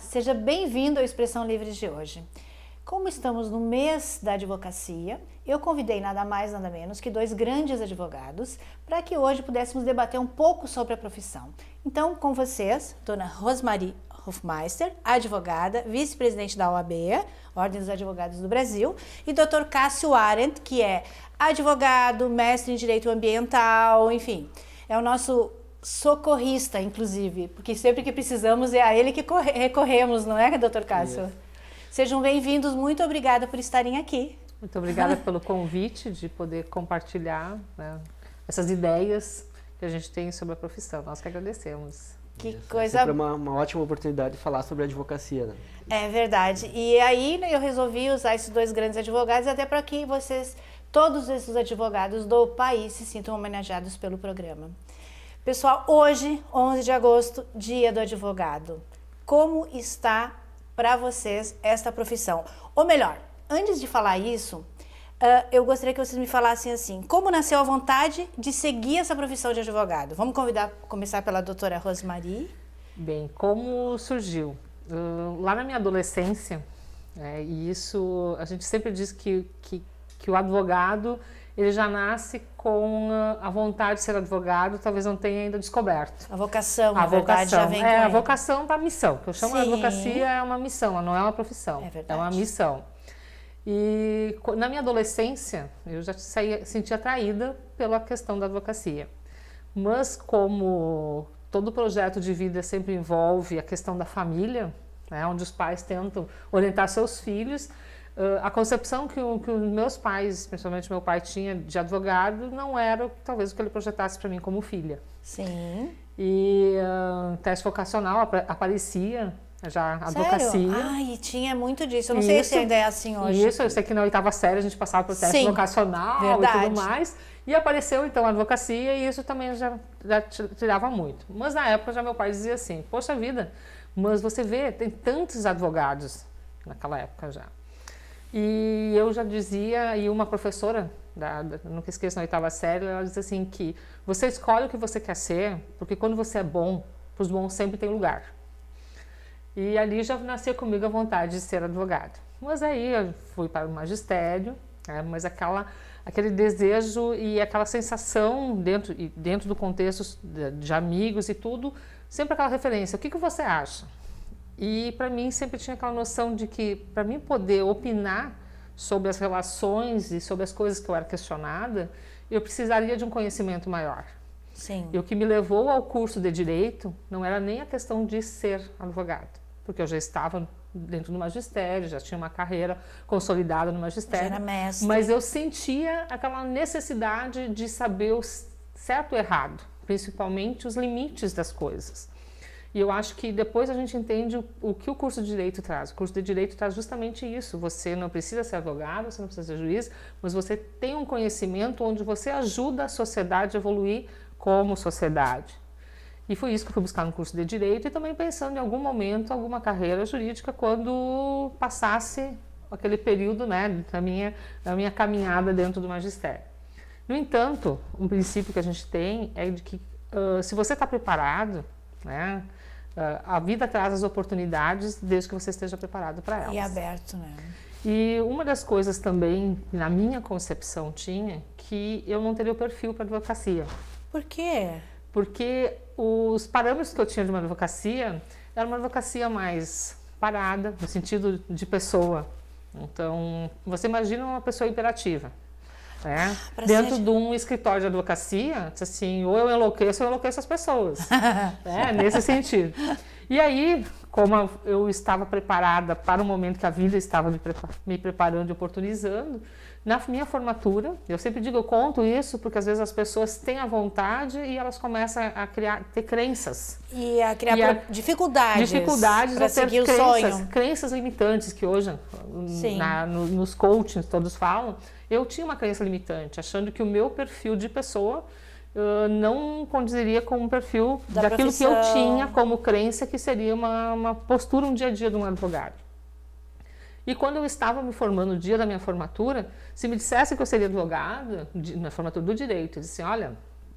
seja bem-vindo ao Expressão Livre de hoje. Como estamos no mês da advocacia, eu convidei nada mais, nada menos que dois grandes advogados para que hoje pudéssemos debater um pouco sobre a profissão. Então, com vocês, dona Rosmarie Hofmeister, advogada, vice-presidente da OAB, Ordem dos Advogados do Brasil, e Dr. Cássio Arendt, que é advogado, mestre em Direito Ambiental, enfim, é o nosso socorrista, inclusive, porque sempre que precisamos é a ele que recorremos, não é, doutor Cássio? Isso. Sejam bem-vindos, muito obrigada por estarem aqui. Muito obrigada pelo convite de poder compartilhar, né, essas ideias que a gente tem sobre a profissão. Nós que agradecemos. Que Isso, coisa... É sempre uma ótima oportunidade de falar sobre advocacia, né? É verdade. E aí eu resolvi usar esses dois grandes advogados até para que vocês, todos esses advogados do país, se sintam homenageados pelo programa. Pessoal, hoje, 11 de agosto, dia do advogado. Como está para vocês esta profissão? Ou melhor, antes de falar isso, eu gostaria que vocês me falassem assim, como nasceu a vontade de seguir essa profissão de advogado? Vamos começar pela doutora Rosmarie. Bem, como surgiu? Lá na minha adolescência, e isso a gente sempre diz que o advogado ele já nasce com a vontade de ser advogado, talvez não tenha ainda descoberto. A vocação, na verdade, já vem com ele. A vocação da missão, que eu chamo de advocacia é uma missão, não é uma profissão, é uma missão. E na minha adolescência, eu já sentia atraída pela questão da advocacia. Mas como todo projeto de vida sempre envolve a questão da família, né, onde os pais tentam orientar seus filhos, a concepção que os meus pais, principalmente meu pai, tinha de advogado não era talvez o que ele projetasse para mim como filha. Sim. E teste vocacional aparecia já a advocacia. Ai, tinha muito disso. Eu não sei se ainda é assim hoje. Isso, eu sei que na oitava série a gente passava por teste vocacional e tudo mais. E apareceu então a advocacia e isso também já tirava muito. Mas na época já meu pai dizia assim, poxa vida, mas você vê, tem tantos advogados naquela época já. E eu já dizia, e uma professora, nunca esqueço, na oitava série, ela dizia assim que você escolhe o que você quer ser, porque quando você é bom, para os bons sempre tem lugar. E ali já nascia comigo a vontade de ser advogado. Mas aí eu fui para o magistério, mas aquele desejo e aquela sensação dentro do contexto de amigos e tudo, sempre aquela referência, o que você acha? E para mim sempre tinha aquela noção de que para mim poder opinar sobre as relações e sobre as coisas que eu era questionada, eu precisaria de um conhecimento maior. Sim. E o que me levou ao curso de Direito não era nem a questão de ser advogado, porque eu já estava dentro do magistério, já tinha uma carreira consolidada no magistério. Já era mestre. Mas eu sentia aquela necessidade de saber o certo e o errado, principalmente os limites das coisas. E eu acho que depois a gente entende o que o curso de Direito traz. O curso de Direito traz justamente isso. Você não precisa ser advogado, você não precisa ser juiz, mas você tem um conhecimento onde você ajuda a sociedade a evoluir como sociedade. E foi isso que eu fui buscar no curso de Direito e também pensando em algum momento, alguma carreira jurídica quando passasse aquele período, né, da minha caminhada dentro do magistério. No entanto, um princípio que a gente tem é de que se você está preparado, né, a vida traz as oportunidades desde que você esteja preparado para elas. E aberto, né? E uma das coisas também, na minha concepção, tinha que eu não teria o perfil para advocacia. Por quê? Porque os parâmetros que eu tinha de uma advocacia era uma advocacia mais parada, no sentido de pessoa. Então, você imagina uma pessoa hiperativa. Dentro de um escritório de advocacia, assim, ou eu enlouqueço as pessoas. Nesse sentido. E aí, como eu estava preparada para o momento que a vida estava me preparando e oportunizando, na minha formatura, eu sempre digo, eu conto isso porque às vezes as pessoas têm a vontade e elas começam a ter crenças. E a criar dificuldades para seguir o sonho. Crenças limitantes que hoje nos coachings todos falam. Eu tinha uma crença limitante, achando que o meu perfil de pessoa não condizeria com o perfil daquilo que eu tinha como crença, que seria uma postura, um dia a dia de um advogado. E quando eu estava me formando no dia da minha formatura, se me dissesse que eu seria advogada, na formatura do direito, eu disse, olha,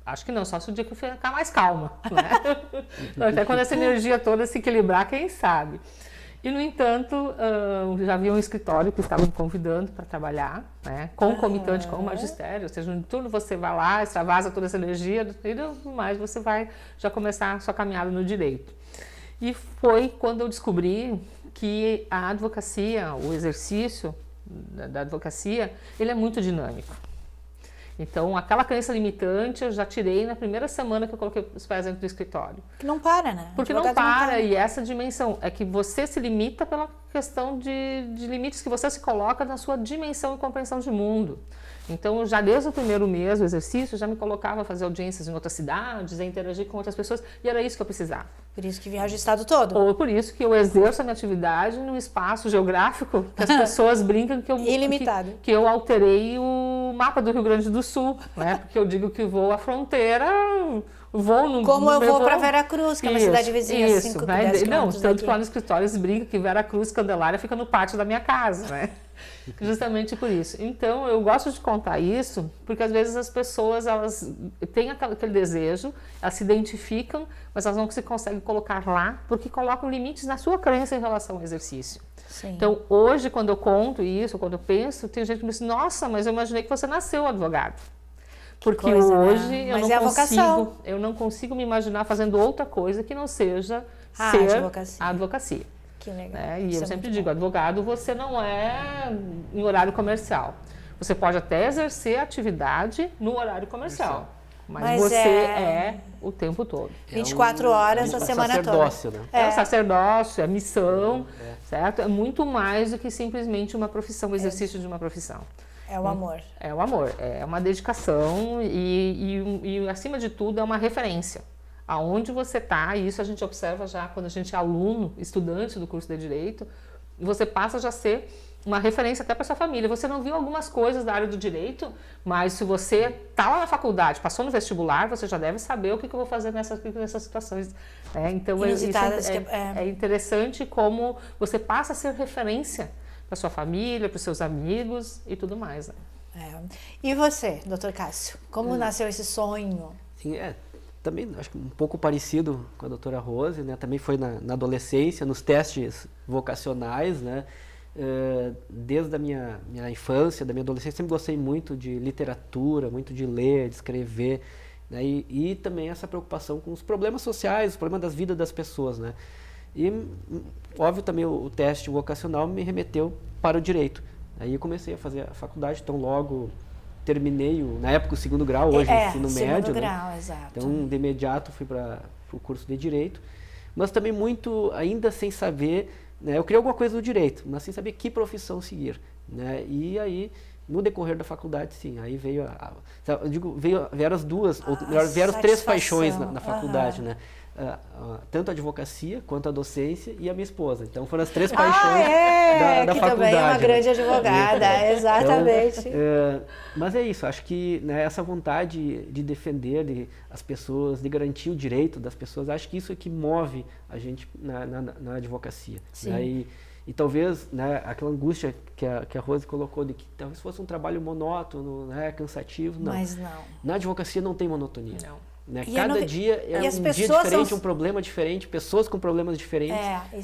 acho que não, só se o dia que eu ficar mais calma, né? Até quando essa energia toda se equilibrar, quem sabe? E, no entanto, já havia um escritório que estava me convidando para trabalhar, né, concomitante com o magistério, ou seja, no turno você vai lá, extravasa toda essa energia, e mais você vai já começar a sua caminhada no direito. E foi quando eu descobri que a advocacia, o exercício da advocacia, ele é muito dinâmico. Então, aquela crença limitante eu já tirei na primeira semana que eu coloquei os pés dentro do escritório. Que não para, né? Porque não para, e essa dimensão é que você se limita pela questão de limites que você se coloca na sua dimensão e compreensão de mundo. Então, já desde o primeiro mês do exercício, já me colocava a fazer audiências em outras cidades, a interagir com outras pessoas, e era isso que eu precisava. Por isso que viaja o estado todo. Ou por isso que eu exerço a minha atividade num espaço geográfico que as pessoas brincam que eu... Ilimitado. Que eu alterei o mapa do Rio Grande do Sul, né? Porque eu digo que vou à fronteira... Como eu vou para Veracruz, que é uma cidade vizinha, 5 10 quilômetros tanto que lá no escritório eles brincam que Veracruz, Candelária, fica no pátio da minha casa, né? Justamente por isso. Então, eu gosto de contar isso, porque às vezes as pessoas, elas têm aquele desejo, elas se identificam, mas elas não se conseguem colocar lá, porque colocam limites na sua crença em relação ao exercício. Sim. Então, hoje, quando eu conto isso, quando eu penso, tem gente que me diz, nossa, mas eu imaginei que você nasceu advogado. Porque coisa, hoje né? eu não consigo me imaginar fazendo outra coisa que não seja ser a advocacia. Que legal. Né? E eu sempre digo, advogado, você não é em horário comercial. Você pode até exercer atividade no horário comercial, mas você é o tempo todo. 24 horas a semana toda. Né? É um sacerdócio, é missão, certo? É muito mais do que simplesmente uma profissão, o exercício de uma profissão. É o amor. É o amor, é uma dedicação e acima de tudo, é uma referência. Aonde você está, e isso a gente observa já quando a gente é aluno, estudante do curso de Direito, você passa já a ser uma referência até para sua família. Você não viu algumas coisas da área do direito, mas se você está lá na faculdade, passou no vestibular, você já deve saber o que eu vou fazer nessas situações. Então, é interessante como você passa a ser referência para sua família, para os seus amigos e tudo mais. Né? E você, doutor Cássio, como nasceu esse sonho? Sim, também acho que um pouco parecido com a doutora Rose, né? Também foi na adolescência, nos testes vocacionais, né? Desde a minha infância, da minha adolescência, sempre gostei muito de literatura, muito de ler, de escrever, né? E também essa preocupação com os problemas sociais, os problemas das vidas das pessoas, né? E, óbvio, também o teste vocacional me remeteu para o direito. Aí eu comecei a fazer a faculdade, então logo terminei, na época, o segundo grau, hoje o ensino médio. Segundo grau, né? Exato. Então, de imediato, fui para o curso de Direito, mas também muito, ainda sem saber, né? Eu queria alguma coisa do direito, mas sem saber que profissão seguir. Né? E aí, no decorrer da faculdade, sim, aí vieram as duas, ou melhor, vieram as 3 paixões na faculdade, né? Tanto a advocacia quanto a docência e a minha esposa. Então foram as 3 paixões da que faculdade. Também é uma grande advogada, exatamente. Então, mas é isso, acho que né, essa vontade de defender as pessoas, de garantir o direito das pessoas, acho que isso é que move a gente na advocacia. Né? E talvez né, aquela angústia que a Rose colocou de que talvez fosse um trabalho monótono, né, cansativo, não. Mas não. Na advocacia não tem monotonia. Não. Né? Cada dia é um dia diferente, um problema diferente, pessoas com problemas diferentes,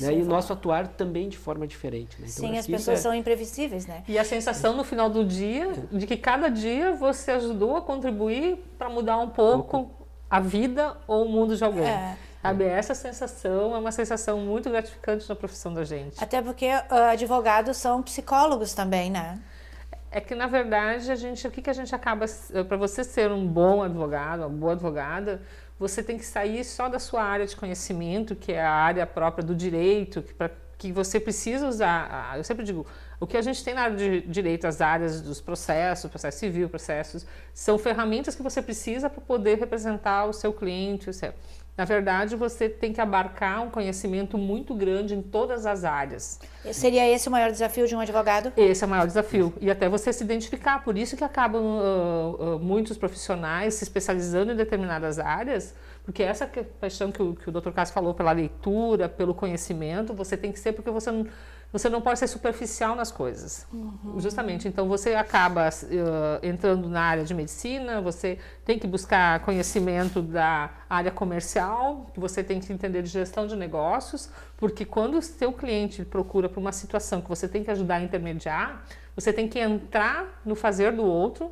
né? E o nosso atuar também de forma diferente. Né? Então, sim, as pessoas são imprevisíveis, né? E a sensação no final do dia, de que cada dia você ajudou a contribuir para mudar um pouco a vida ou o mundo de alguém. Sabe? Essa sensação é uma sensação muito gratificante na profissão da gente. Até porque advogados são psicólogos também, né? É que, na verdade, o que a gente acaba... Para você ser um bom advogado, uma boa advogada, você tem que sair só da sua área de conhecimento, que é a área própria do direito, que você precisa usar... Eu sempre digo, o que a gente tem na área de direito, as áreas dos processos, processo civil, processos, são ferramentas que você precisa para poder representar o seu cliente, Na verdade, você tem que abarcar um conhecimento muito grande em todas as áreas. Seria esse o maior desafio de um advogado? Esse é o maior desafio. E até você se identificar. Por isso que acabam muitos profissionais se especializando em determinadas áreas, porque essa paixão que o Dr. Cássio falou pela leitura, pelo conhecimento, você tem que ser, porque você você não pode ser superficial nas coisas. Justamente, então você acaba entrando na área de medicina, você tem que buscar conhecimento da área comercial, você tem que entender de gestão de negócios, porque quando o seu cliente procura por uma situação que você tem que ajudar a intermediar, você tem que entrar no fazer do outro,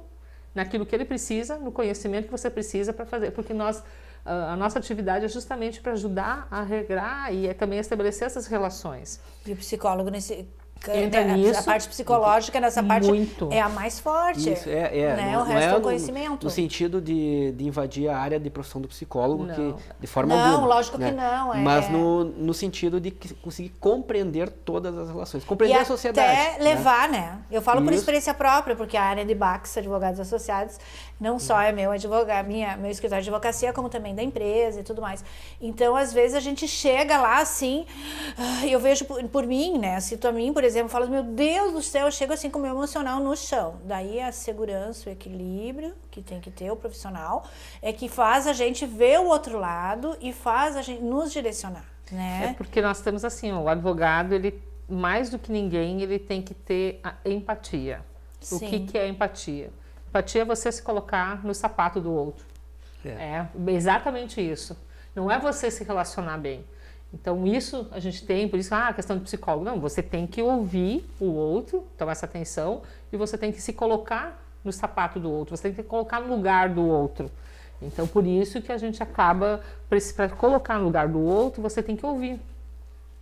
naquilo que ele precisa, no conhecimento que você precisa para fazer, porque a nossa atividade é justamente para ajudar a regrar e também estabelecer essas relações. E o psicólogo nisso, a parte psicológica nessa parte muito. É a mais forte. Isso, né? O resto é o conhecimento. No sentido de invadir a área de profissão do psicólogo, que de forma alguma. alguma. Lógico que não. Mas no sentido de conseguir compreender todas as relações, compreender a sociedade. E até levar, né? Eu falo por experiência própria, porque a área de Bax, Advogados Associados, não só é meu escritório de advocacia, como também da empresa e tudo mais. Então, às vezes, a gente chega lá, assim, eu vejo por mim, né? Cito a mim, por exemplo, eu falo, meu Deus do céu, eu chego assim com o meu emocional no chão. Daí a segurança, o equilíbrio que tem que ter o profissional, é que faz a gente ver o outro lado e faz a gente nos direcionar, né? É porque nós temos assim, o advogado, ele, mais do que ninguém, ele tem que ter a empatia. Sim. O que é a empatia? Empatia é você se colocar no sapato do outro. É exatamente isso. Não é você se relacionar bem. Então, isso a gente tem, por isso, a questão de psicólogo. Não, você tem que ouvir o outro, tomar essa atenção, e você tem que se colocar no sapato do outro, você tem que colocar no lugar do outro. Então, por isso que a gente acaba, para colocar no lugar do outro, você tem que ouvir.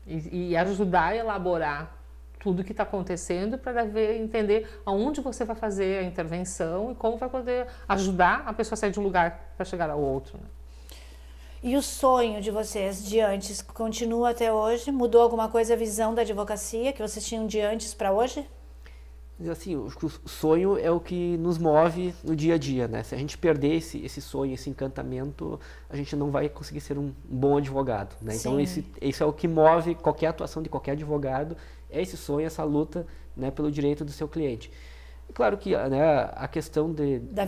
E ajudar a elaborar tudo o que está acontecendo para entender aonde você vai fazer a intervenção e como vai poder ajudar a pessoa a sair de um lugar para chegar ao outro. Né? E o sonho de vocês de antes continua até hoje? Mudou alguma coisa a visão da advocacia que vocês tinham de antes para hoje? Assim, o sonho é o que nos move no dia a dia, né? Se a gente perder esse sonho, esse encantamento, a gente não vai conseguir ser um bom advogado, né? Então, isso é o que move qualquer atuação de qualquer advogado, é esse sonho, essa luta, né, pelo direito do seu cliente. Claro que, né, a questão da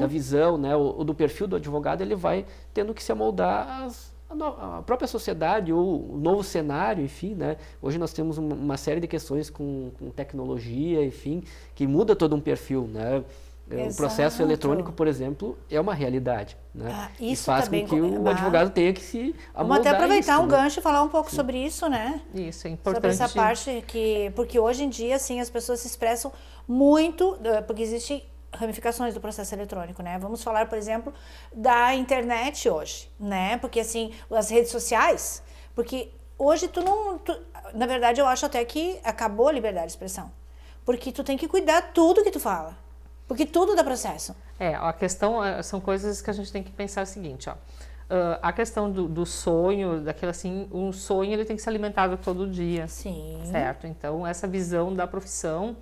visão, né, o do perfil do advogado, ele vai tendo que se amoldar a própria sociedade ou o novo cenário, enfim, né? Hoje nós temos uma série de questões com tecnologia, enfim, que muda todo um perfil, né? O processo eletrônico, por exemplo, é uma realidade, né? Isso e faz com que o advogado tenha que se amoldar. Vamos até aproveitar isso, um gancho e falar um pouco sobre isso, né? Isso, é importante. Sobre essa parte porque hoje em dia, assim, as pessoas se expressam muito, porque existem ramificações do processo eletrônico, né? Vamos falar, por exemplo, da internet hoje, né? Porque, assim, as redes sociais, porque hoje na verdade, eu acho até que acabou a liberdade de expressão, porque tu tem que cuidar tudo que tu fala, porque tudo dá processo. A questão, são coisas que a gente tem que pensar o seguinte, ó. A questão do sonho, daquilo assim, um sonho ele tem que ser alimentado todo dia. Sim. Certo? Então, essa visão da profissão,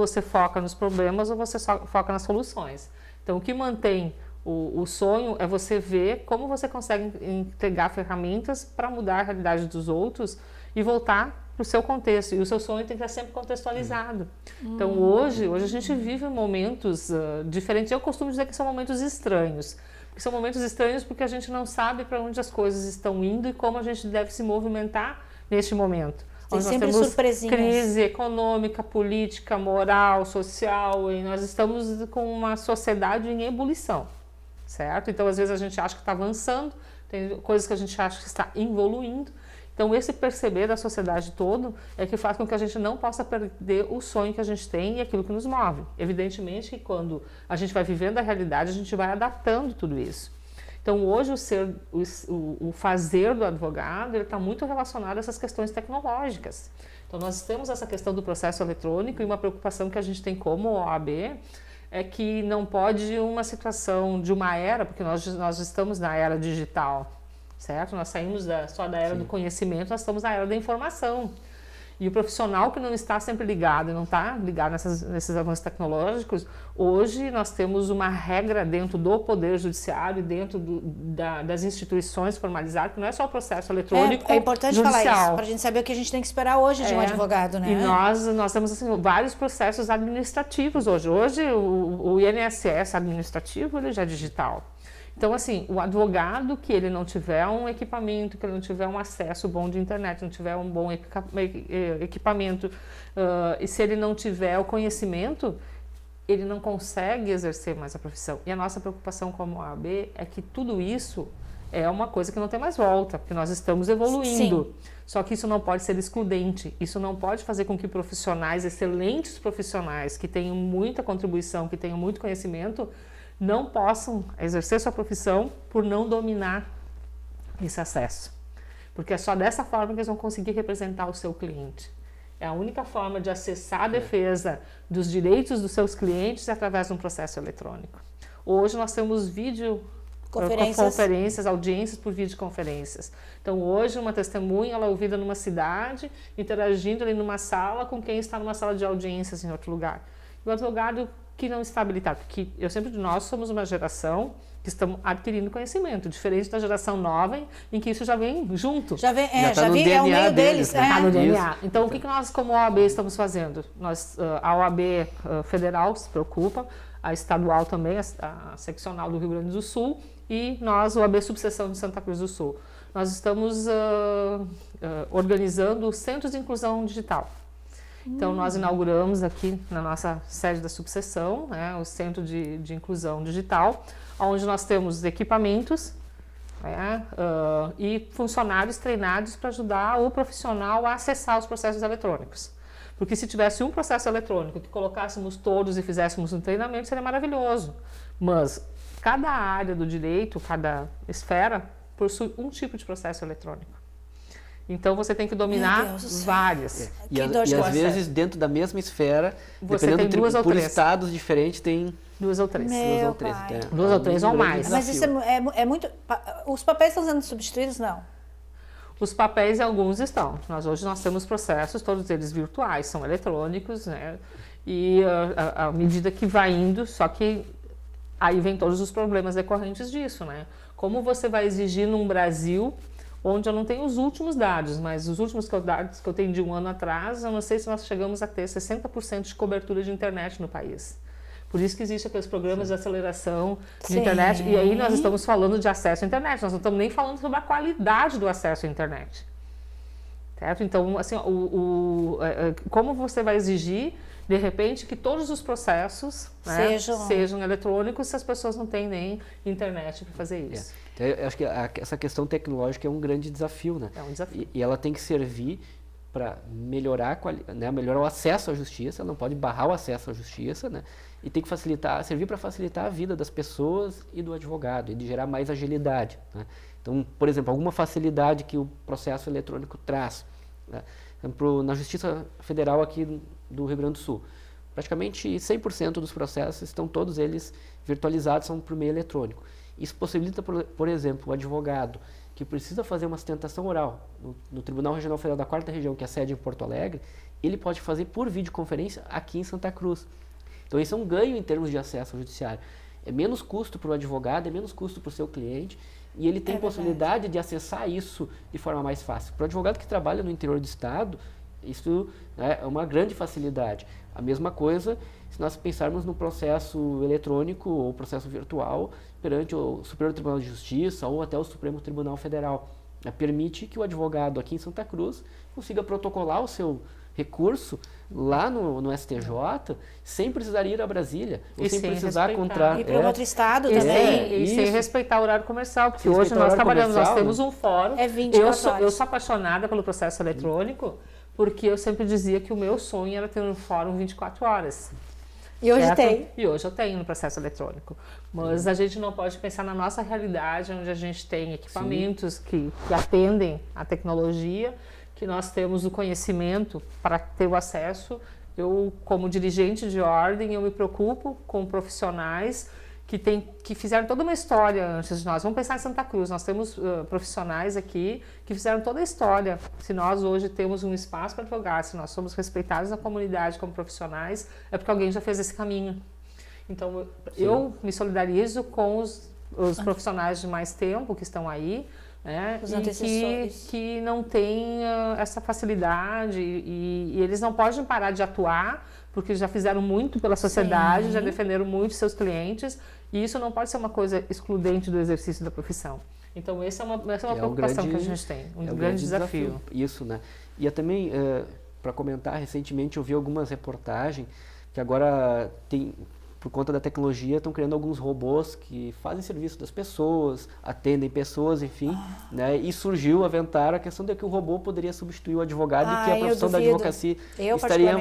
você foca nos problemas ou você foca nas soluções. Então, o que mantém o sonho é você ver como você consegue entregar ferramentas para mudar a realidade dos outros e voltar para o seu contexto. E o seu sonho tem que estar sempre contextualizado. Então, hoje a gente vive momentos diferentes. Eu costumo dizer que são momentos estranhos. Porque são momentos estranhos porque a gente não sabe para onde as coisas estão indo e como a gente deve se movimentar neste momento. Tem sempre nós temos surpresinhas. Crise econômica, política, moral, social, e nós estamos com uma sociedade em ebulição, certo? Então, às vezes, a gente acha que está avançando, tem coisas que a gente acha que está evoluindo. Então, esse perceber da sociedade todo é que faz com que a gente não possa perder o sonho que a gente tem e aquilo que nos move. Evidentemente que quando a gente vai vivendo a realidade, a gente vai adaptando tudo isso. Então, hoje, o fazer do advogado está muito relacionado a essas questões tecnológicas. Então, nós temos essa questão do processo eletrônico e uma preocupação que a gente tem como OAB é que não pode uma situação de uma era, porque nós estamos na era digital, certo? Nós saímos só da era do conhecimento, nós estamos na era da informação. E o profissional que não está sempre ligado, não está ligado nesses avanços tecnológicos, hoje nós temos uma regra dentro do Poder Judiciário, dentro das instituições formalizadas, que não é só o processo eletrônico. É importante judicial. Falar isso, para a gente saber o que a gente tem que esperar hoje de um advogado, né? E nós temos assim, vários processos administrativos hoje. Hoje o INSS administrativo ele já é digital. Então, assim, o advogado que ele não tiver um equipamento, que ele não tiver um acesso bom de internet, não tiver um bom equipamento, e se ele não tiver o conhecimento, ele não consegue exercer mais a profissão. E a nossa preocupação como OAB é que tudo isso é uma coisa que não tem mais volta, porque nós estamos evoluindo. Sim. Só que isso não pode ser excludente, isso não pode fazer com que profissionais, excelentes profissionais, que tenham muita contribuição, que tenham muito conhecimento, não possam exercer sua profissão por não dominar esse acesso. Porque é só dessa forma que eles vão conseguir representar o seu cliente. É a única forma de acessar a defesa dos direitos dos seus clientes através de um processo eletrônico. Hoje nós temos conferências, audiências por videoconferências. Então hoje uma testemunha ela é ouvida numa cidade, interagindo ali numa sala com quem está numa sala de audiências em outro lugar. E o advogado que não está habilitado, porque eu sempre digo, nós somos uma geração que estamos adquirindo conhecimento, diferente da geração nova, em que isso já vem junto. Já vem, já vem, é o meio deles. Está no DNA. Então, o que nós, como OAB, estamos fazendo? A OAB federal se preocupa, a estadual também, a seccional do Rio Grande do Sul, e nós, o OAB Subseção de Santa Cruz do Sul. Nós estamos organizando centros de inclusão digital. Então, nós inauguramos aqui na nossa sede da subseção, né, o Centro de Inclusão Digital, onde nós temos equipamentos e funcionários treinados para ajudar o profissional a acessar os processos eletrônicos. Porque se tivesse um processo eletrônico que colocássemos todos e fizéssemos um treinamento, seria maravilhoso. Mas cada área do direito, cada esfera, possui um tipo de processo eletrônico. Então, você tem que dominar várias. E às vezes, dentro da mesma esfera, você dependendo tem duas ou três. Estados diferentes, tem... Duas ou três. Duas ou três ou mais. Mas isso é muito... Os papéis estão sendo substituídos, não? Os papéis, alguns estão. Hoje nós temos processos, todos eles virtuais, são eletrônicos, né? E à medida que vai indo, só que aí vem todos os problemas decorrentes disso, né? Como você vai exigir num Brasil onde eu não tenho os últimos dados, mas os últimos dados que eu tenho de um ano atrás, eu não sei se nós chegamos a ter 60% de cobertura de internet no país. Por isso que existem aqueles programas de aceleração de internet, e aí nós estamos falando de acesso à internet, nós não estamos nem falando sobre a qualidade do acesso à internet. Certo? Então, assim, como você vai exigir, de repente, que todos os processos sejam eletrônicos se as pessoas não têm nem internet para fazer isso? Então, eu acho que essa questão tecnológica é um grande desafio, né? É um desafio. E ela tem que servir para melhorar, melhorar o acesso à justiça, ela não pode barrar o acesso à justiça, né? E tem que servir para facilitar a vida das pessoas e do advogado, e de gerar mais agilidade, né? Então, por exemplo, alguma facilidade que o processo eletrônico traz, né? Na Justiça Federal aqui do Rio Grande do Sul, praticamente 100% dos processos estão todos eles virtualizados, são por meio eletrônico. Isso possibilita, por exemplo, o advogado que precisa fazer uma sustentação oral no Tribunal Regional Federal da 4ª Região, que é a sede em Porto Alegre, ele pode fazer por videoconferência aqui em Santa Cruz. Então, isso é um ganho em termos de acesso ao judiciário. É menos custo para o advogado, é menos custo para o seu cliente, e ele tem possibilidade de acessar isso de forma mais fácil. Para o advogado que trabalha no interior do estado, isso é uma grande facilidade. A mesma coisa se nós pensarmos no processo eletrônico ou processo virtual perante o Superior Tribunal de Justiça ou até o Supremo Tribunal Federal. Permite que o advogado aqui em Santa Cruz consiga protocolar o seu recurso lá no STJ sem precisar ir a Brasília ou sem precisar ir para outro estado também. E sem respeitar o horário comercial, porque hoje nós trabalhamos, nós temos um fórum. É 24 horas. Eu sou apaixonada pelo processo eletrônico, porque eu sempre dizia que o meu sonho era ter um fórum 24 horas. E hoje tem. E hoje eu tenho no processo eletrônico. Mas a gente não pode pensar na nossa realidade, onde a gente tem equipamentos que atendem à tecnologia, que nós temos o conhecimento para ter o acesso. Eu, como dirigente de ordem, eu me preocupo com profissionais que fizeram toda uma história antes de nós. Vamos pensar em Santa Cruz, nós temos profissionais aqui que fizeram toda a história. Se nós hoje temos um espaço para advogar, se nós somos respeitados na comunidade como profissionais, é porque alguém já fez esse caminho. Então, eu me solidarizo com os profissionais de mais tempo que estão aí, né, os antecessores. Que não têm essa facilidade e eles não podem parar de atuar porque já fizeram muito pela sociedade, Sim. já defenderam muito seus clientes, e isso não pode ser uma coisa excludente do exercício da profissão. Então, essa é uma preocupação que a gente tem, um grande desafio. Isso, né? E também, para comentar, recentemente eu vi algumas reportagens que agora tem, por conta da tecnologia, estão criando alguns robôs que fazem serviço das pessoas, atendem pessoas, enfim, né? E surgiu, aventaram a questão de que o robô poderia substituir o advogado e que a profissão da advocacia estaria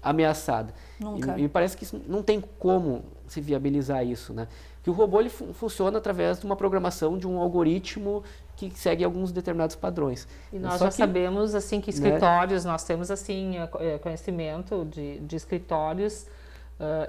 ameaçada. Nunca. E me parece que isso não tem como se viabilizar isso, né? Que o robô ele funciona através de uma programação de um algoritmo que segue alguns determinados padrões. E nós já sabemos assim que escritórios, nós temos assim conhecimento de escritórios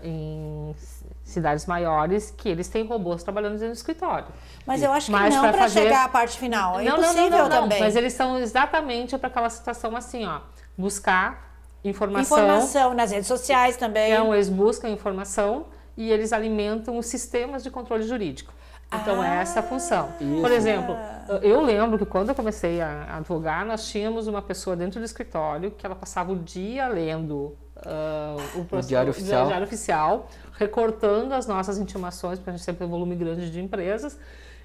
em cidades maiores que eles têm robôs trabalhando dentro do escritório. Mas eu acho que não para chegar à parte final, é impossível também. Mas eles são exatamente para aquela situação assim, ó, buscar informação nas redes sociais também. Então, eles buscam informação e eles alimentam os sistemas de controle jurídico. Então, é essa a função. Isso. Por exemplo, eu lembro que quando eu comecei a advogar, nós tínhamos uma pessoa dentro do escritório que ela passava o dia lendo o Diário Oficial, recortando as nossas intimações, porque a gente sempre tem um volume grande de empresas,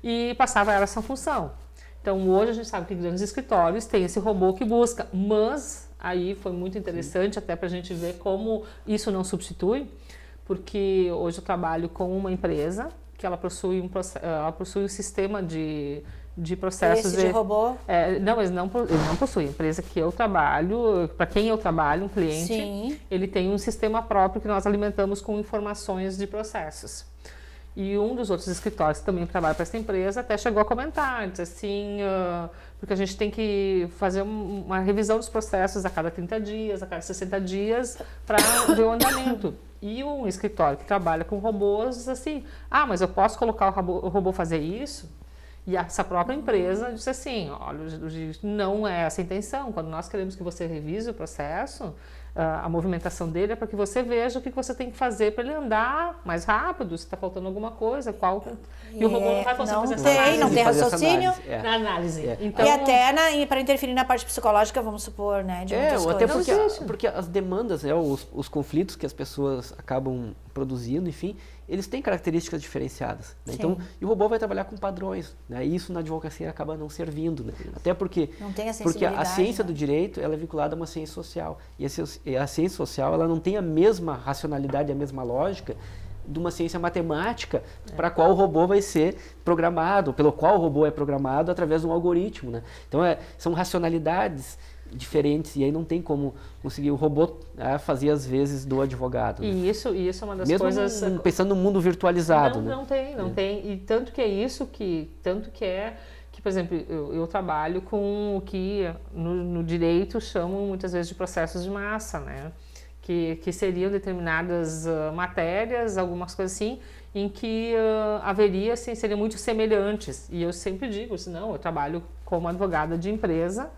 e passava ela essa função. Então, hoje a gente sabe que grandes escritórios têm esse robô que busca, mas aí foi muito interessante até para a gente ver como isso não substitui, porque hoje eu trabalho com uma empresa que ela possui um sistema de processos de robô? Não, ele não possui. A empresa que eu trabalho, para quem eu trabalho, um cliente, Sim. Ele tem um sistema próprio que nós alimentamos com informações de processos. E um dos outros escritórios que também trabalha para essa empresa até chegou a comentar, disse assim, porque a gente tem que fazer uma revisão dos processos a cada 30 dias, a cada 60 dias, para ver o andamento. E um escritório que trabalha com robôs diz assim, mas eu posso colocar o robô fazer isso? E essa própria empresa disse assim, olha, não é essa a intenção. Quando nós queremos que você revise o processo, a movimentação dele é para que você veja o que você tem que fazer para ele andar mais rápido, se está faltando alguma coisa, e o robô não vai conseguir fazer essa análise. Não tem raciocínio. Na análise. Então, e até para interferir na parte psicológica, vamos supor, né? De muitas coisas. Até porque as demandas, os conflitos que as pessoas acabam produzindo, enfim, eles têm características diferenciadas. Né? Então, e o robô vai trabalhar com padrões. Né? E isso na advocacia acaba não servindo. Né? Até porque, a ciência do direito ela é vinculada a uma ciência social. E a ciência social ela não tem a mesma racionalidade, a mesma lógica de uma ciência matemática para a qual o robô vai ser programado, pelo qual o robô é programado através de um algoritmo. Né? Então, são racionalidades diferentes e aí não tem como conseguir o robô fazer às vezes do advogado. Né? E isso é uma das mesmo coisas... pensando no mundo virtualizado. Não tem. E tanto que por exemplo, eu trabalho com o que no direito chamam muitas vezes de processos de massa, né? Que seriam determinadas matérias, algumas coisas assim, em que haveria, assim, seriam muito semelhantes. E eu sempre digo, não, eu trabalho como advogada de empresa,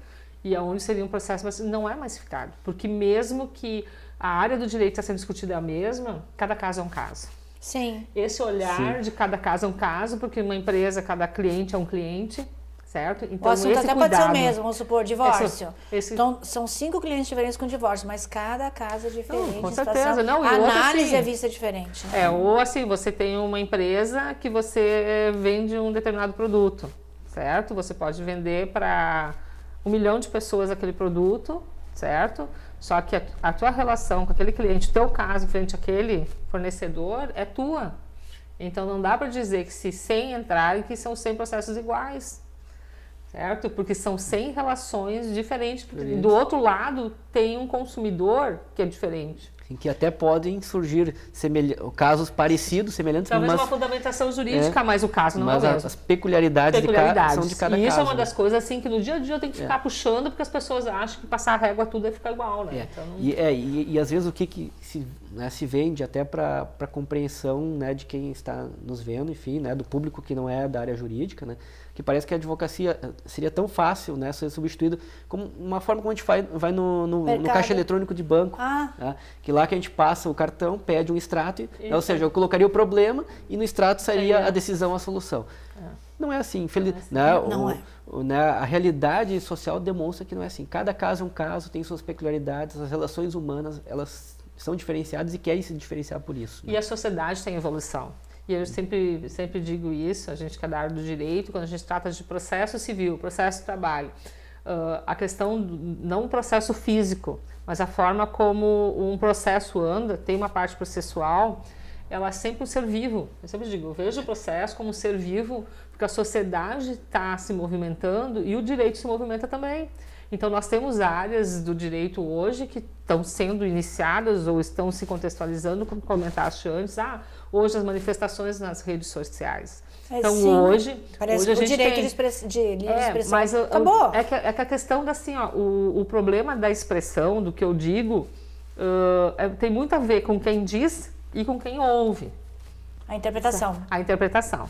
e aonde seria um processo, mas não é massificado, porque mesmo que a área do direito está sendo discutida a mesma, cada caso é um caso. Sim. Esse olhar de cada caso é um caso, porque uma empresa, cada cliente é um cliente, certo? Então, o assunto até pode ser o mesmo, vamos supor, divórcio. Então, são 5 clientes diferentes com divórcio, mas cada caso é diferente. Com certeza. A análise é vista diferente. Né? Ou assim, você tem uma empresa que você vende um determinado produto, certo? Você pode vender para 1 milhão de pessoas aquele produto, certo? Só que a tua relação com aquele cliente, teu caso frente àquele fornecedor é tua. Então não dá para dizer que se 100 entrarem que são 100 processos iguais, certo? Porque são 100 relações diferentes. Do outro lado tem um consumidor que é diferente. Em que até podem surgir casos parecidos, semelhantes. Talvez uma fundamentação jurídica, mas o caso não é o mesmo. As peculiaridades são de cada caso. E isso é uma das coisas assim que no dia a dia eu tenho que ficar puxando, porque as pessoas acham que passar a régua tudo é ficar igual, né? Então, não... e às vezes o que se vende até para compreensão, né, de quem está nos vendo, enfim, né, do público que não é da área jurídica, né? Que parece que a advocacia seria tão fácil, né, ser substituído como uma forma como a gente vai no caixa eletrônico de banco. Né, que lá que a gente passa o cartão, pede um extrato, ou seja, eu colocaria o problema e no extrato sairia a decisão, a solução. Não é assim, né, a realidade social demonstra que não é assim. Cada caso é um caso, tem suas peculiaridades, as relações humanas, elas são diferenciados e querem se diferenciar por isso. Né? E a sociedade tem evolução. E eu sempre digo isso, a gente que é da área do direito, quando a gente trata de processo civil, processo de trabalho, a questão, não o processo físico, mas a forma como um processo anda, tem uma parte processual, ela é sempre um ser vivo. Eu sempre digo, eu vejo o processo como um ser vivo, porque a sociedade está se movimentando e o direito se movimenta também. Então, nós temos áreas do direito hoje que estão sendo iniciadas ou estão se contextualizando, como comentaste antes, hoje as manifestações nas redes sociais. Então, sim, hoje parece hoje a que o gente direito tem... de expressão mas acabou. É que a questão da, assim, ó, o problema da expressão, do que eu digo, tem muito a ver com quem diz e com quem ouve. A interpretação. A interpretação.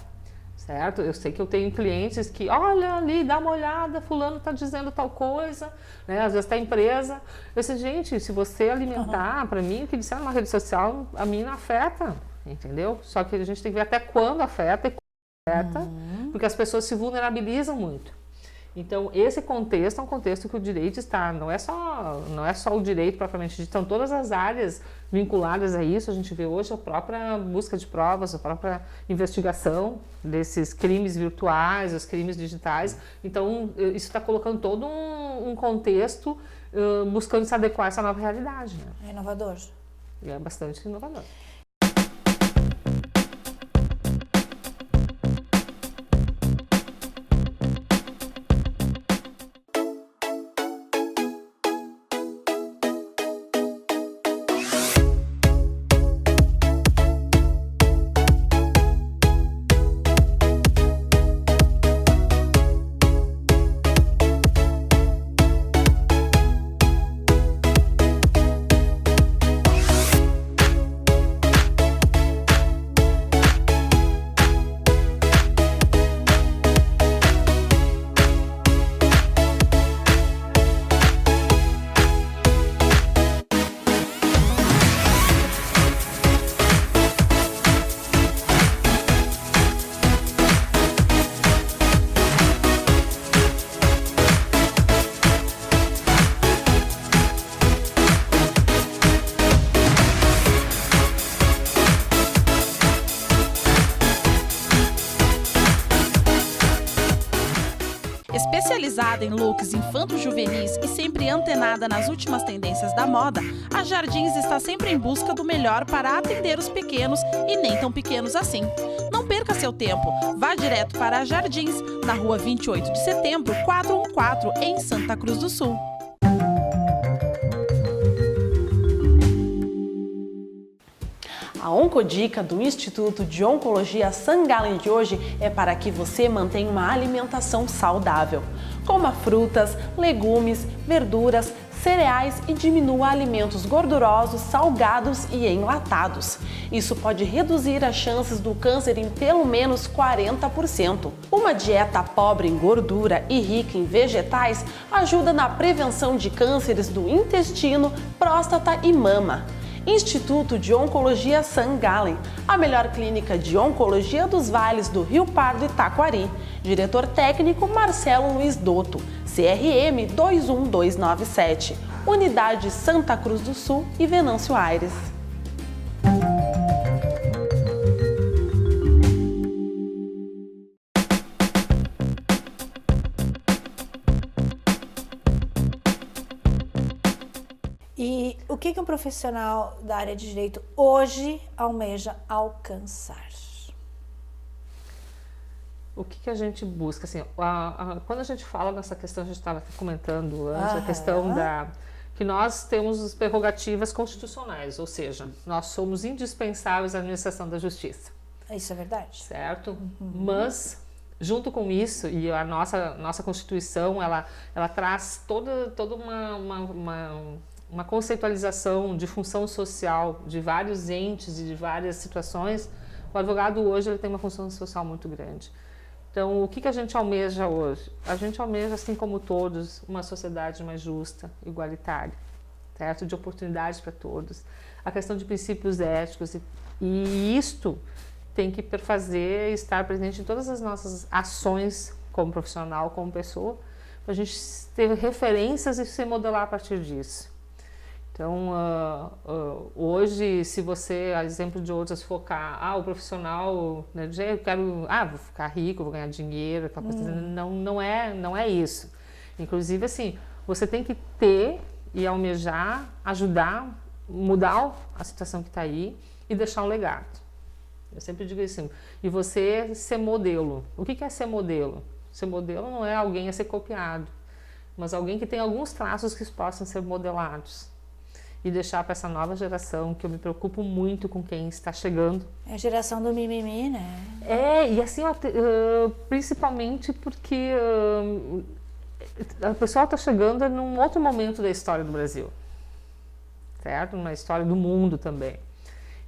Certo? Eu sei que eu tenho clientes que, olha ali, dá uma olhada, fulano está dizendo tal coisa, né? Às vezes está empresa. Eu disse, gente, se você alimentar, para mim, o que disseram na rede social, a mim não afeta, entendeu? Só que a gente tem que ver até quando afeta e quando afeta, porque as pessoas se vulnerabilizam muito. Então, esse contexto é um contexto que o direito está, não é só o direito propriamente dito, estão todas as áreas vinculadas a isso. A gente vê hoje a própria busca de provas, a própria investigação desses crimes virtuais, os crimes digitais. Então, isso está colocando todo um contexto buscando se adequar a essa nova realidade. Né? É inovador. É bastante inovador. Especializada em looks infanto-juvenis e sempre antenada nas últimas tendências da moda, a Jardins está sempre em busca do melhor para atender os pequenos e nem tão pequenos assim. Não perca seu tempo, vá direto para a Jardins, na rua 28 de setembro, 414, em Santa Cruz do Sul. A Oncodica do Instituto de Oncologia St. Gallen de hoje é para que você mantenha uma alimentação saudável. Coma frutas, legumes, verduras, cereais e diminua alimentos gordurosos, salgados e enlatados. Isso pode reduzir as chances do câncer em pelo menos 40%. Uma dieta pobre em gordura e rica em vegetais ajuda na prevenção de cânceres do intestino, próstata e mama. Instituto de Oncologia St. Gallen, a melhor clínica de oncologia dos vales do Rio Pardo e Taquari. Diretor técnico Marcelo Luiz Dotto, CRM 21297, Unidade Santa Cruz do Sul e Venâncio Aires. E o que um profissional da área de direito hoje almeja alcançar? O que a gente busca? Assim, quando a gente fala nessa questão, a gente estava comentando antes, a questão que nós temos prerrogativas constitucionais, ou seja, nós somos indispensáveis à administração da justiça. Isso é verdade. Certo? Mas, junto com isso, e a nossa Constituição, ela traz toda uma conceitualização de função social de vários entes e de várias situações. O advogado hoje ele tem uma função social muito grande. Então, o que a gente almeja hoje? A gente almeja, assim como todos, uma sociedade mais justa, igualitária, certo? De oportunidades para todos. A questão de princípios éticos e isto tem que perfazer, estar presente em todas as nossas ações como profissional, como pessoa, para a gente ter referências e se modelar a partir disso. Então, hoje, se você, a exemplo de outras, focar, o profissional, né, eu quero, vou ficar rico, vou ganhar dinheiro, aquela coisa, não é isso. Inclusive, assim, você tem que ter e almejar, ajudar, mudar a situação que está aí e deixar um legado. Eu sempre digo assim, e você ser modelo. O que é ser modelo? Ser modelo não é alguém a ser copiado, mas alguém que tem alguns traços que possam ser modelados. E deixar para essa nova geração, que eu me preocupo muito com quem está chegando. É a geração do mimimi, né? E assim, principalmente porque a pessoa está chegando num outro momento da história do Brasil, certo? Na história do mundo também.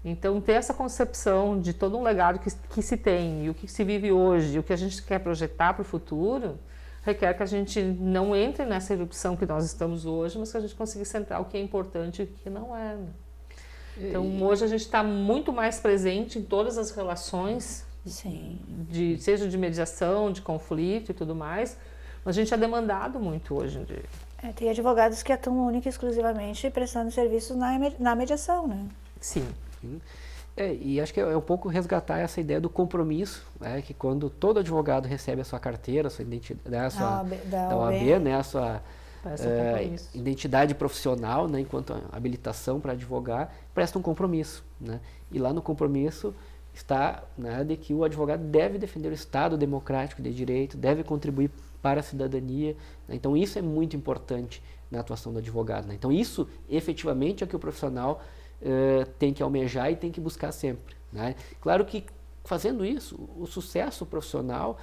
Então, ter essa concepção de todo um legado que se tem, e o que se vive hoje, e o que a gente quer projetar para o futuro, requer que a gente não entre nessa erupção que nós estamos hoje, mas que a gente consiga centrar o que é importante e o que não é. Né? Então, hoje a gente está muito mais presente em todas as relações, seja de mediação, de conflito e tudo mais, mas a gente é demandado muito hoje em dia. Tem advogados que atuam única e exclusivamente prestando serviços na mediação, né? Sim. E acho que é um pouco resgatar essa ideia do compromisso, né, que quando todo advogado recebe a sua carteira, a sua identidade, da OAB, né, a sua identidade profissional, né, enquanto habilitação para advogar, presta um compromisso. Né, e lá no compromisso está, né, de que o advogado deve defender o Estado democrático de direito, deve contribuir para a cidadania. Né, então isso é muito importante na atuação do advogado. Né, então isso efetivamente é que o profissional tem que almejar e tem que buscar sempre. Né? Claro que fazendo isso, o sucesso profissional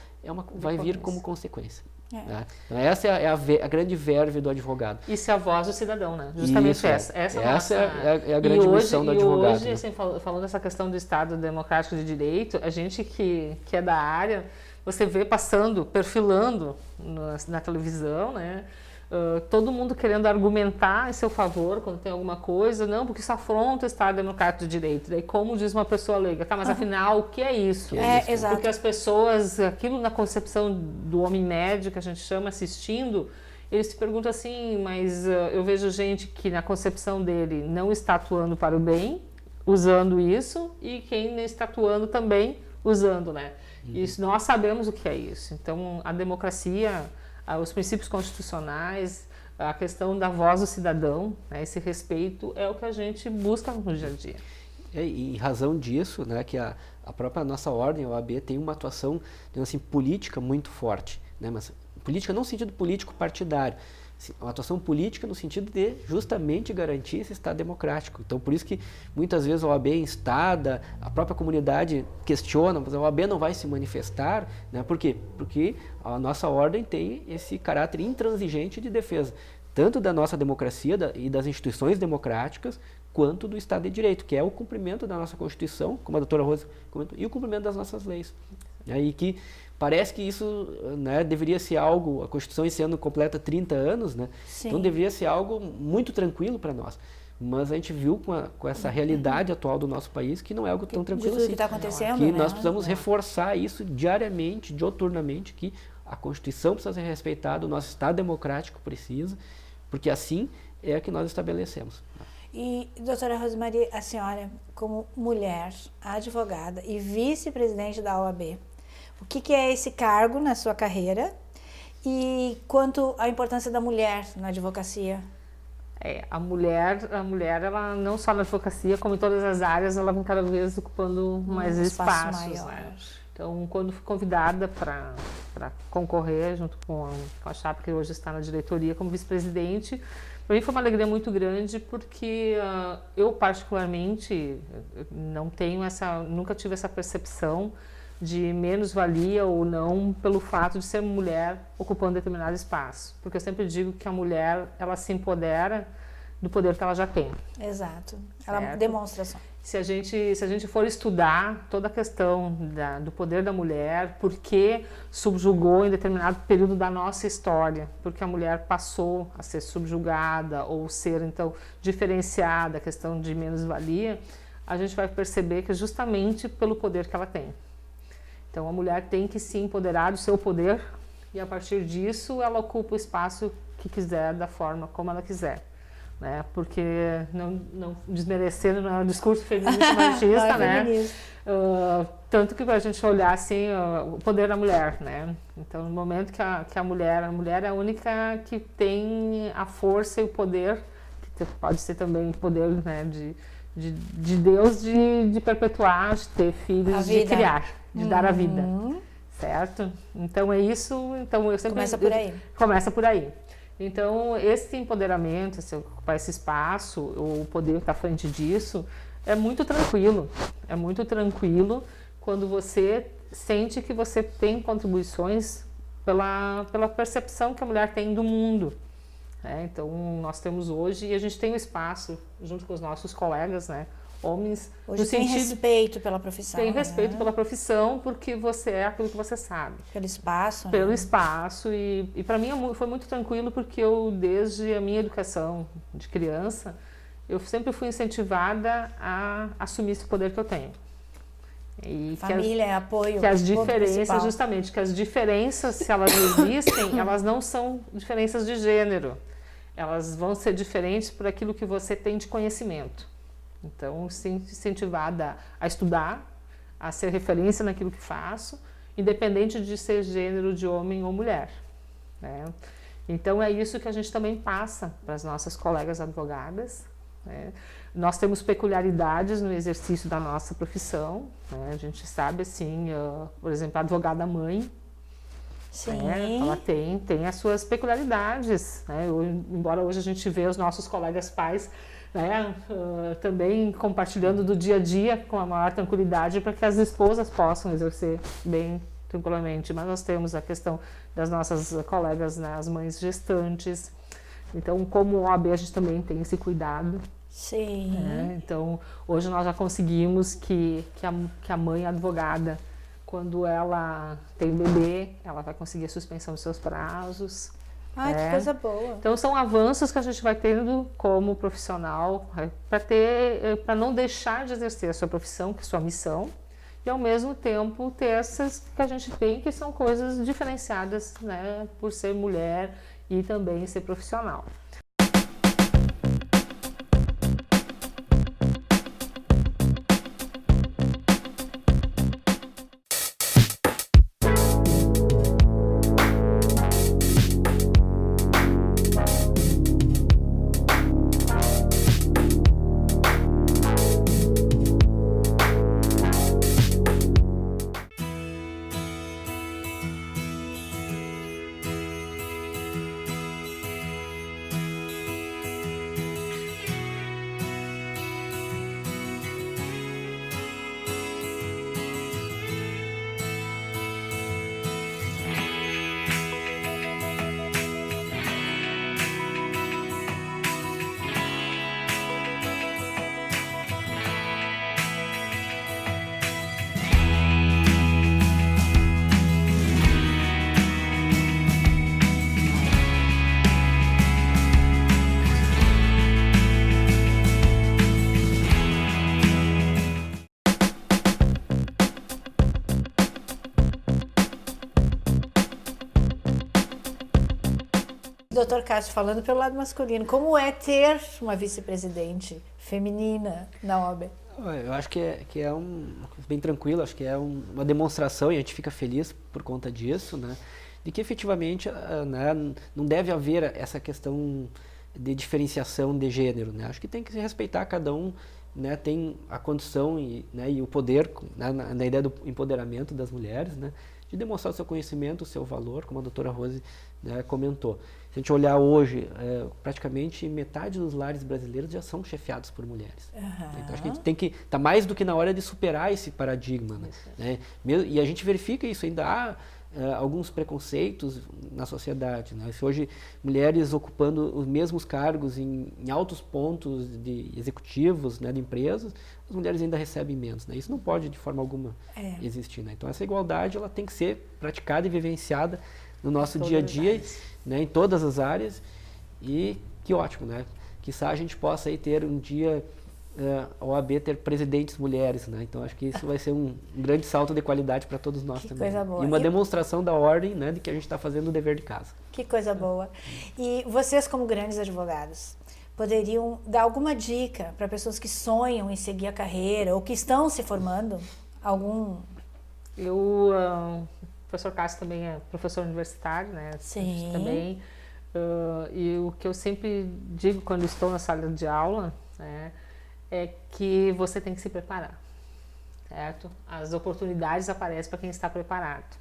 vai vir como consequência. Né? Então essa é a grande verve do advogado. Isso é a voz do cidadão, né? Justamente essa é a grande missão do advogado. E hoje, assim, falando dessa questão do Estado democrático de direito, a gente que é da área, você vê perfilando na televisão, né? Todo mundo querendo argumentar em seu favor quando tem alguma coisa, não, porque isso afronta o Estado Democrático de Direito. Daí, como diz uma pessoa leiga, mas afinal, o que é isso? Exato. Porque as pessoas, aquilo na concepção do homem médio, que a gente chama, assistindo, eles se perguntam assim, mas eu vejo gente que na concepção dele não está atuando para o bem, usando isso, e quem está atuando também usando, né? Isso, nós sabemos o que é isso. Então, a democracia, os princípios constitucionais, a questão da voz do cidadão, né, esse respeito é o que a gente busca no dia a dia. E em razão disso, né, que a própria nossa ordem, a OAB, tem uma atuação, assim, política muito forte. Né, mas política não no sentido político partidário, uma atuação política no sentido de justamente garantir esse Estado democrático. Então, por isso que muitas vezes a OAB é instada, a própria comunidade questiona, mas a OAB não vai se manifestar. Né? Por quê? Porque a nossa ordem tem esse caráter intransigente de defesa, tanto da nossa democracia e das instituições democráticas, quanto do Estado de Direito, que é o cumprimento da nossa Constituição, como a doutora Rosa comentou, e o cumprimento das nossas leis. E que parece que isso, né, deveria ser algo, a Constituição esse ano completa 30 anos, né? Então deveria ser algo muito tranquilo para nós. Mas a gente viu com essa realidade atual do nosso país que não é algo tão tranquilo assim. Que está acontecendo, que né? nós precisamos reforçar isso diariamente, dioturnamente, que a Constituição precisa ser respeitada, o nosso Estado democrático precisa, porque assim é que nós estabelecemos. E, doutora Rosemarie, a senhora, como mulher, advogada e vice-presidente da OAB, o que é esse cargo na sua carreira e quanto à importância da mulher na advocacia? A mulher, ela não só na advocacia, como em todas as áreas, ela vem cada vez ocupando mais espaços. Né? Então, quando fui convidada para concorrer junto com a chapa que hoje está na diretoria como vice-presidente, para mim foi uma alegria muito grande, porque eu particularmente nunca tive essa percepção de menos-valia ou não pelo fato de ser mulher ocupando determinado espaço. Porque eu sempre digo que a mulher, ela se empodera do poder que ela já tem. Exato. Ela demonstra só. Se a gente for estudar toda a questão do poder da mulher, por que subjugou em determinado período da nossa história, porque a mulher passou a ser subjugada ou ser, então, diferenciada, a questão de menos-valia, a gente vai perceber que é justamente pelo poder que ela tem. Então, a mulher tem que se empoderar do seu poder e, a partir disso, ela ocupa o espaço que quiser, da forma como ela quiser. né? Porque não desmerecendo, não é um discurso feminista machista, né? Tanto que a gente olhar assim o poder da mulher, né? Então, no momento que a mulher é a única que tem a força e o poder, que pode ser também o poder, né, de Deus de perpetuar, de ter filhos, de criar, de dar a vida, certo? Então é isso. Então eu sempre começa por aí. Começa por aí. Então esse empoderamento, ocupar esse espaço, o poder estar à frente disso, é muito tranquilo. É muito tranquilo quando você sente que você tem contribuições pela percepção que a mulher tem do mundo. Então, nós temos hoje, e a gente tem um espaço, junto com os nossos colegas, né, homens... Hoje tem respeito pela profissão. Tem respeito pela profissão, porque você é aquilo que você sabe. Pelo espaço. Pelo espaço, e para mim foi muito tranquilo, porque eu, desde a minha educação de criança, eu sempre fui incentivada a assumir esse poder que eu tenho. E família, apoio. Que as diferenças, justamente, que as diferenças, se elas existem, elas não são diferenças de gênero. Elas vão ser diferentes por aquilo que você tem de conhecimento. Então, incentivada a estudar, a ser referência naquilo que faço, independente de ser gênero de homem ou mulher, né? Então, é isso que a gente também passa para as nossas colegas advogadas, né? Nós temos peculiaridades no exercício da nossa profissão, né? A gente sabe, assim, por exemplo, a advogada mãe, ela tem as suas peculiaridades, né? Embora hoje a gente vê os nossos colegas pais, né, também compartilhando do dia a dia com a maior tranquilidade para que as esposas possam exercer bem tranquilamente. Mas nós temos a questão das nossas colegas, né, as mães gestantes. Então, como OAB, a gente também tem esse cuidado. Sim. Né? Então, hoje nós já conseguimos que a mãe advogada, quando ela tem bebê, ela vai conseguir a suspensão dos seus prazos. Que coisa boa. Então, são avanços que a gente vai tendo como profissional para não deixar de exercer a sua profissão, que é a sua missão, e ao mesmo tempo ter essas que a gente tem, que são coisas diferenciadas, né, por ser mulher e também ser profissional. Doutor Cássio, falando pelo lado masculino, como é ter uma vice-presidente feminina na OAB? Eu acho que é bem tranquilo, acho que é uma demonstração, e a gente fica feliz por conta disso, né, de que efetivamente, né, não deve haver essa questão de diferenciação de gênero, né, acho que tem que se respeitar, cada um, né, tem a condição e o poder, né, na ideia do empoderamento das mulheres, né, de demonstrar o seu conhecimento, o seu valor, como a doutora Rose, né, comentou. Se a gente olhar hoje, praticamente metade dos lares brasileiros já são chefiados por mulheres. Então, acho que a gente tem que estar mais do que na hora de superar esse paradigma, né? E a gente verifica isso, ainda há alguns preconceitos na sociedade, né? Se hoje mulheres ocupando os mesmos cargos em altos pontos de executivos, né, de empresas, as mulheres ainda recebem menos, né? Isso não pode de forma alguma existir, né? Então essa igualdade ela tem que ser praticada e vivenciada no nosso dia a dia, né, em todas as áreas, e que ótimo, né? Quizá a gente possa aí ter um dia a OAB ter presidentes mulheres, né? Então acho que isso vai ser um grande salto de qualidade para todos nós também. Coisa boa. E uma demonstração da ordem, né, de que a gente está fazendo o dever de casa. Que coisa boa. E vocês, como grandes advogados, poderiam dar alguma dica para pessoas que sonham em seguir a carreira ou que estão se formando? O professor Cássio também é professor universitário, né? Sim. Também. E o que eu sempre digo quando estou na sala de aula, né, é que você tem que se preparar, certo? As oportunidades aparecem para quem está preparado.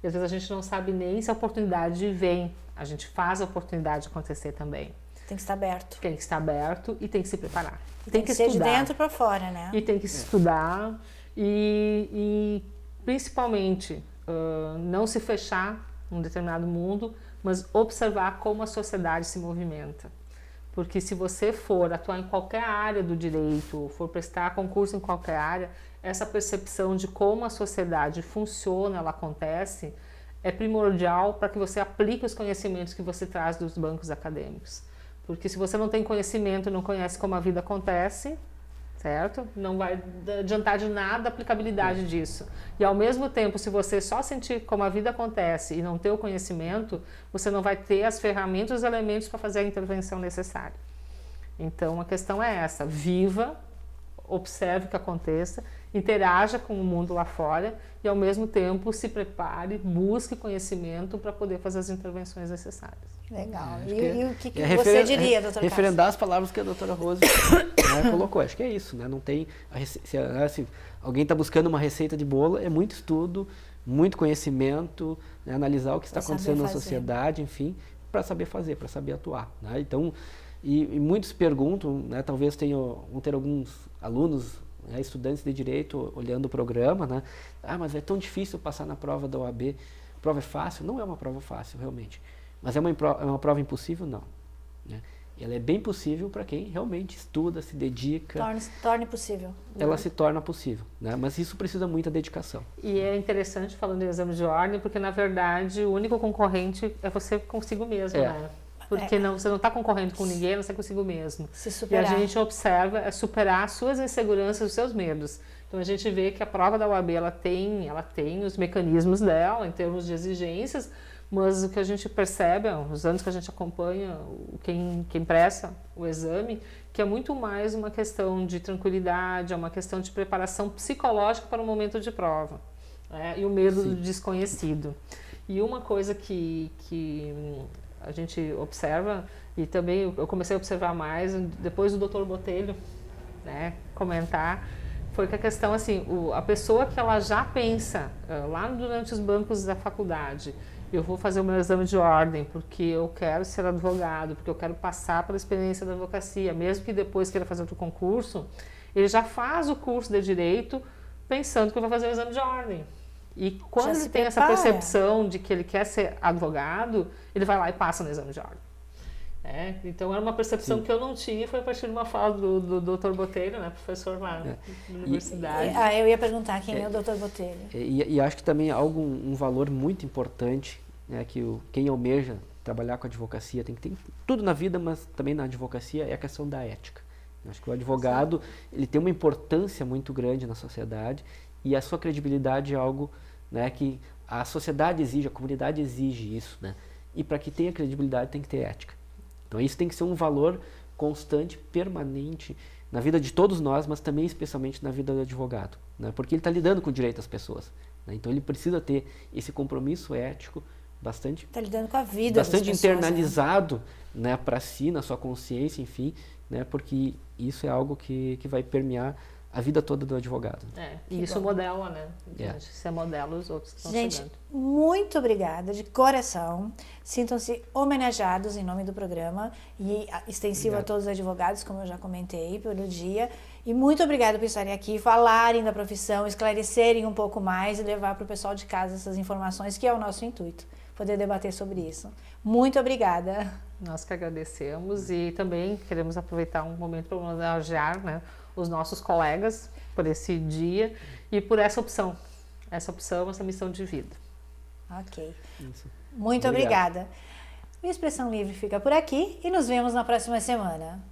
E às vezes a gente não sabe nem se a oportunidade vem, a gente faz a oportunidade acontecer também. Tem que estar aberto. Tem que estar aberto e tem que se preparar. Tem que ser estudar. De dentro para fora, né? E tem que estudar e principalmente não se fechar num determinado mundo, mas observar como a sociedade se movimenta. Porque se você for atuar em qualquer área do direito, for prestar concurso em qualquer área, essa percepção de como a sociedade funciona, ela acontece, é primordial para que você aplique os conhecimentos que você traz dos bancos acadêmicos. Porque se você não tem conhecimento, não conhece como a vida acontece, certo? Não vai adiantar de nada a aplicabilidade disso. E ao mesmo tempo, se você só sentir como a vida acontece e não ter o conhecimento, você não vai ter as ferramentas, os elementos para fazer a intervenção necessária. Então a questão é essa: viva, observe o que aconteça, interaja com o mundo lá fora e ao mesmo tempo se prepare, busque conhecimento para poder fazer as intervenções necessárias. Legal. E o que você diria, doutor Cássio? Referendar as palavras que a doutora Rose colocou. Acho que é isso, né? Não tem se alguém está buscando uma receita de bolo, é muito estudo, muito conhecimento, né? Analisar o que está acontecendo na sociedade, enfim, para saber fazer, para saber atuar, né? Então, e muitos perguntam, né? Talvez vão ter alguns alunos, né, estudantes de direito olhando o programa, né? Mas é tão difícil passar na prova da OAB. A prova é fácil? Não é uma prova fácil, realmente. Mas é uma prova impossível? Não. Né? Ela é bem possível para quem realmente estuda, se dedica. Torne possível. Ela se torna possível, né? Mas isso precisa muita dedicação. E é interessante, falando em exame de ordem, porque na verdade o único concorrente é você consigo mesmo, né? Porque você não está concorrendo com ninguém, você é consigo mesmo. Se superar. E a gente observa superar as suas inseguranças, os seus medos. Então a gente vê que a prova da OAB ela tem os mecanismos dela em termos de exigências, mas o que a gente percebe, os anos que a gente acompanha quem presta o exame, que é muito mais uma questão de tranquilidade, é uma questão de preparação psicológica para o momento de prova, né? E o medo do desconhecido. E uma coisa que a gente observa, e também eu comecei a observar mais depois do Dr. Botelho, né, comentar, foi que a questão assim, a pessoa que ela já pensa lá durante os bancos da faculdade, eu vou fazer o meu exame de ordem porque eu quero ser advogado, porque eu quero passar pela experiência da advocacia, mesmo que depois queira fazer outro concurso, ele já faz o curso de direito pensando que eu vou fazer o exame de ordem. E quando ele tem essa percepção de que ele quer ser advogado, ele vai lá e passa no exame de ordem. Então era uma percepção que eu não tinha, foi a partir de uma fala do Dr. Botelho, né, professor lá na universidade. Eu ia perguntar quem é o Dr. Botelho. E acho que também um valor muito importante, né, que quem almeja trabalhar com a advocacia tem que ter tudo na vida, mas também na advocacia, é a questão da ética. Acho que o advogado ele tem uma importância muito grande na sociedade e a sua credibilidade é algo, né, que a sociedade exige, a comunidade exige isso, né? E para que tenha credibilidade tem que ter ética. Então isso tem que ser um valor constante, permanente na vida de todos nós, mas também especialmente na vida do advogado, né? Porque ele está lidando com o direito das pessoas, né? Então ele precisa ter esse compromisso ético bastante... Está lidando com a vida das pessoas, internalizado, né, para si, na sua consciência, enfim, né? Porque isso é algo que vai permear a vida toda do advogado. E isso modela, né? Se é modelo, os outros que estão chegando. Gente, muito obrigada, de coração. Sintam-se homenageados em nome do programa e extensivo a todos os advogados, como eu já comentei, pelo dia. E muito obrigada por estarem aqui, falarem da profissão, esclarecerem um pouco mais e levar para o pessoal de casa essas informações, que é o nosso intuito, poder debater sobre isso. Muito obrigada. Nós que agradecemos e também queremos aproveitar um momento para homenagear, né, os nossos colegas por esse dia e por essa opção, essa missão de vida. Ok. Isso. Muito obrigada. O Expressão Livre fica por aqui e nos vemos na próxima semana.